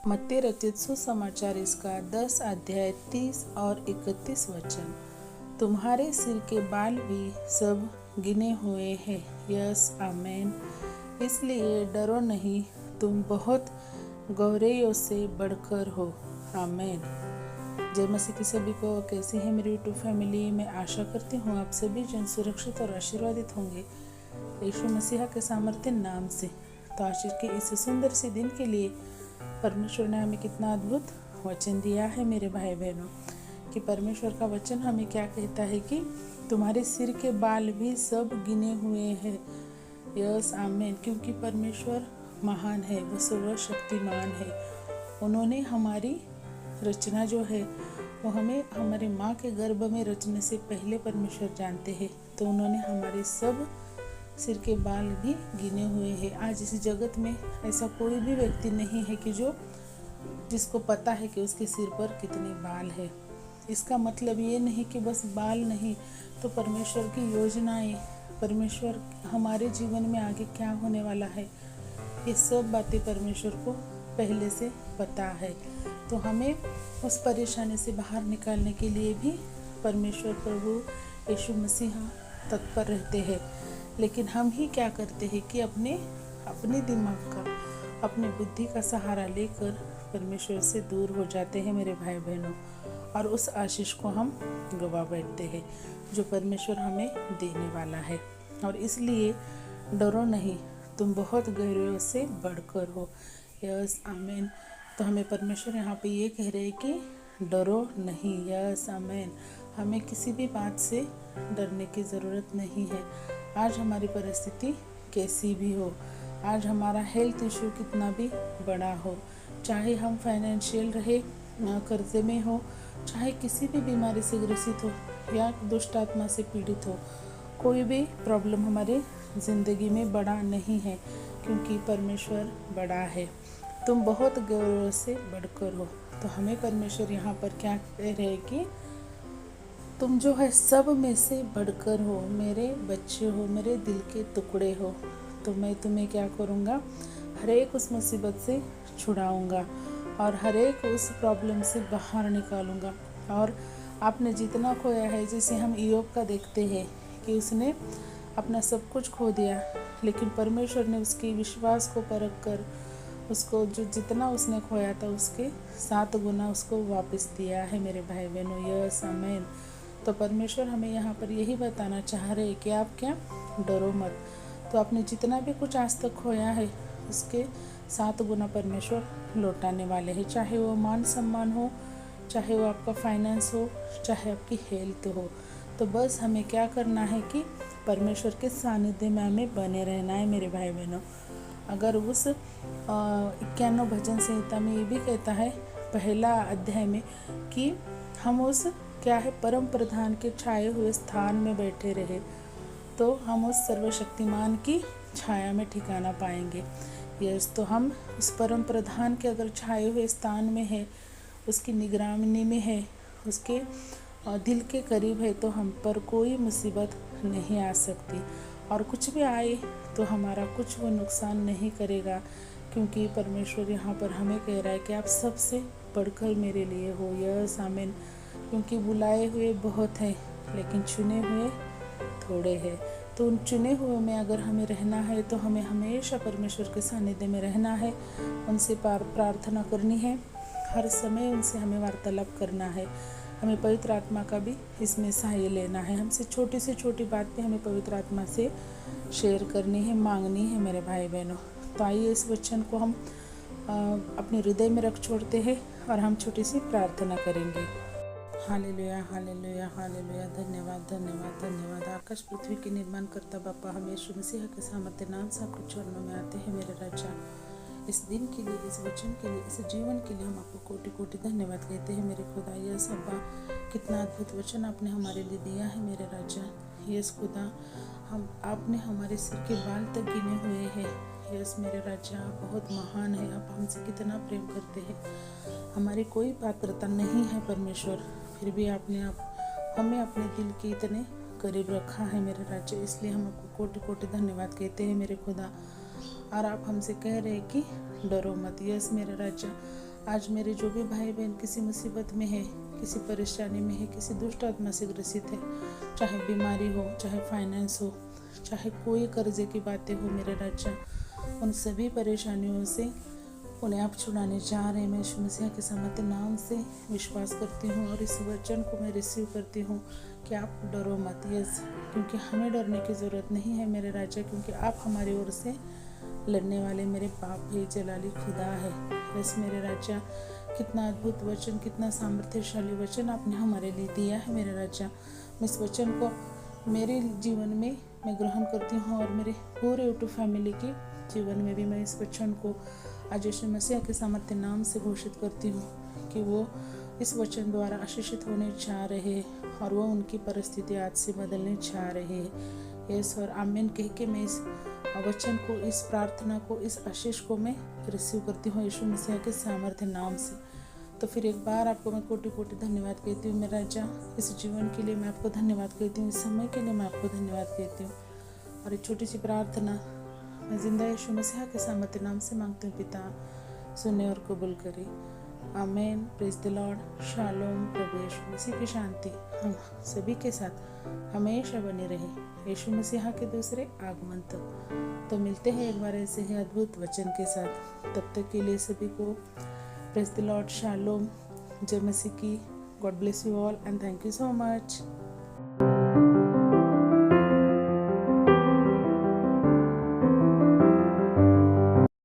मत्ती रचित सुसमाचार इसका 10 अध्याय 30 और 31 वचन। तुम्हारे सिर के बाल भी सब गिने हुए हैं। Yes amen. इसलिए डरो नहीं, तुम बहुत गौरैयों से बढ़कर हो। आमेन। जय मसीह की सभी को। कैसी है मेरी यूट्यूब फैमिली। मैं आशा करती हूँ आप सभी जन सुरक्षित और आशीर्वादित होंगे यीशु मसीहा के सामर्थ्य नाम से। तो आज के इस सुंदर से दिन के लिए परमेश्वर ने हमें कितना अद्भुत वचन दिया है मेरे भाई बहनों, कि परमेश्वर का वचन हमें क्या कहता है कि तुम्हारे सिर के बाल भी सब गिने हुए हैं। Yes amen. क्योंकि परमेश्वर महान है, वो सर्वशक्तिमान है। उन्होंने हमारी रचना जो है वो हमें हमारे माँ के गर्भ में रचने से पहले परमेश्वर जानते हैं। तो उन्होंने हमारे सब सिर के बाल भी गिने हुए हैं। आज इस जगत में ऐसा कोई भी व्यक्ति नहीं है कि जिसको पता है कि उसके सिर पर कितने बाल है। इसका मतलब ये नहीं कि बस बाल नहीं, तो परमेश्वर की योजनाएं, परमेश्वर हमारे जीवन में आगे क्या होने वाला है, ये सब बातें परमेश्वर को पहले से पता है। तो हमें उस परेशानी से बाहर निकालने के लिए भी परमेश्वर प्रभु यीशु मसीहा तत्पर रहते हैं। लेकिन हम ही क्या करते हैं कि अपने दिमाग का, अपनी बुद्धि का सहारा लेकर परमेश्वर से दूर हो जाते हैं मेरे भाई बहनों, और उस आशीष को हम गवा बैठते हैं जो परमेश्वर हमें देने वाला है। और इसलिए डरो नहीं, तुम बहुत गहराइयों से बढ़कर हो। Yes amen. तो हमें परमेश्वर यहाँ पे ये कह रहे हैं कि डरो नहीं। Yes amen. हमें किसी भी बात से डरने की ज़रूरत नहीं है। आज हमारी परिस्थिति कैसी भी हो, आज हमारा हेल्थ इशू कितना भी बड़ा हो, चाहे हम फाइनेंशियल रहे, कर्जे में हो, चाहे किसी भी बीमारी से ग्रसित हो या दुष्ट आत्मा से पीड़ित हो, कोई भी प्रॉब्लम हमारे ज़िंदगी में बड़ा नहीं है, क्योंकि परमेश्वर बड़ा है। तुम बहुत गौरव से बढ़कर हो। तो हमें परमेश्वर यहाँ पर क्या कह रहे हैं कि तुम जो है सब में से बढ़कर हो, मेरे बच्चे हो, मेरे दिल के टुकड़े हो। तो मैं तुम्हें क्या करूँगा, हर एक उस मुसीबत से छुड़ाऊँगा और हर एक उस प्रॉब्लम से बाहर निकालूँगा। और आपने जितना खोया है, जैसे हम इयोब का देखते हैं कि उसने अपना सब कुछ खो दिया, लेकिन परमेश्वर ने उसके विश्वास को परख कर उसको जितना उसने खोया था उसके 7 गुना उसको वापस दिया है मेरे भाई बहनों। Yes amen. तो परमेश्वर हमें यहाँ पर यही बताना चाह रहे हैं कि आप क्या डरो मत। तो आपने जितना भी कुछ आज तक खोया है उसके 7 गुना परमेश्वर लौटाने वाले हैं। चाहे वो मान सम्मान हो, चाहे वो आपका फाइनेंस हो, चाहे आपकी हेल्थ हो। तो बस हमें क्या करना है कि परमेश्वर के सानिध्य में हमें बने रहना है मेरे भाई बहनों। अगर उस 91 भजन संहिता में ये भी कहता है, पहला अध्याय में, कि हम उस क्या है परम प्रधान के छाए हुए स्थान में बैठे रहे, तो हम उस सर्वशक्तिमान की छाया में ठिकाना पाएंगे। यस, तो हम उस परम प्रधान के अगर छाए हुए स्थान में है, उसकी निगरानी में है, उसके दिल के करीब है, तो हम पर कोई मुसीबत नहीं आ सकती। और कुछ भी आए तो हमारा कुछ वो नुकसान नहीं करेगा, क्योंकि परमेश्वर यहाँ पर हमें कह रहा है कि आप सबसे बढ़कर मेरे लिए हो। यस आमीन। क्योंकि बुलाए हुए बहुत हैं, लेकिन चुने हुए थोड़े हैं। तो उन चुने हुए में अगर हमें रहना है, तो हमें हमेशा परमेश्वर के सानिध्य में रहना है, उनसे प्रार्थना करनी है, हर समय उनसे हमें वार्तालाप करना है। हमें पवित्र आत्मा का भी इसमें सहाय लेना है। हमसे छोटी से छोटी बात पे हमें पवित्र आत्मा से शेयर करनी है, मांगनी है मेरे भाई बहनों। तो आइए इस वचन को हम अपने हृदय में रख छोड़ते हैं और हम छोटी सी प्रार्थना करेंगे। Hallelujah hallelujah hallelujah. धन्यवाद धन्यवाद धन्यवाद। आकाश पृथ्वी के निर्माण करता बापा, हम यीशु मसीह के सामर्थ्य नाम से आपके चरणों में आते हैं मेरे राजा। इस दिन के लिए, इस वचन के लिए, इस जीवन के लिए हम आपको कोटि कोटि धन्यवाद कहते हैं मेरे खुदा। यस अब्बा, कितना अद्भुत वचन आपने हमारे लिए दिया है मेरे राजा। यस खुदा, आपने हमारे सिर के बाल तक गिने हुए हैं। यस मेरे राजा, आप बहुत महान है, आप हमसे कितना प्रेम करते हैं। हमारी कोई पात्रता नहीं है परमेश्वर, फिर भी आपने हमें अपने दिल के इतने करीब रखा है मेरे राजा। इसलिए हम आपको कोटि कोटि धन्यवाद कहते हैं मेरे खुदा। और आप हमसे कह रहे हैं कि डरो मत। यस मेरे राजा, आज मेरे जो भी भाई बहन किसी मुसीबत में है, किसी परेशानी में है, किसी दुष्ट आत्मा से ग्रसित है, चाहे बीमारी हो, चाहे फाइनेंस हो, चाहे कोई कर्जे की बातें हो, मेरे राजा उन सभी परेशानियों से उन्हें आप छुड़ाने जा रहे हैं। मैं यीशु मसीह के सामर्थ्य नाम से विश्वास करती हूँ और इस वचन को मैं रिसीव करती हूँ कि आप डरो मत। यस, क्योंकि हमें डरने की ज़रूरत नहीं है मेरे राजा, क्योंकि आप हमारी ओर से लड़ने वाले मेरे बाप है, जलाली खुदा है। यस मेरे राजा, कितना अद्भुत वचन, कितना सामर्थ्यशाली वचन आपने हमारे लिए दिया है मेरे राजा। मैं इस वचन को मेरे जीवन में मैं ग्रहण करती हूँ और मेरे पूरे यूट्यूब फैमिली के जीवन में भी मैं इस वचन को आज यीशु मसीह के सामर्थ्य नाम से घोषित करती हूँ कि वो इस वचन द्वारा आशीषित होने चाह रहे हैं और वो उनकी परिस्थिति आज से बदलने चाह रहे हैं। यस और आमीन कह के मैं इस वचन को, इस प्रार्थना को, इस आशीष को मैं रिसीव करती हूँ यीशु मसीह के सामर्थ्य नाम से। तो फिर एक बार आपको मैं कोटि कोटि धन्यवाद कहती हूँ मेरा राजा। इस जीवन के लिए मैं आपको धन्यवाद कहती हूँ, इस समय के लिए मैं आपको धन्यवाद कहती हूँ। और एक छोटी सी प्रार्थना मैं जिंदा यीशु मसीह के सामर्थ्य नाम से मांगती हूँ, पिता सुने और कबूल करे। आमीन। Praise the Lord. शालोम। प्रभु यीशु मसीह की शांति हम सभी के साथ हमेशा बनी रहे यीशु मसीह के दूसरे आगमन तक। तो मिलते हैं एक बार ऐसे ही अद्भुत वचन के साथ। तब तक के लिए सभी को प्रेज द लॉर्ड। शालोम। जय मसीह की। God bless you all and thank you so much.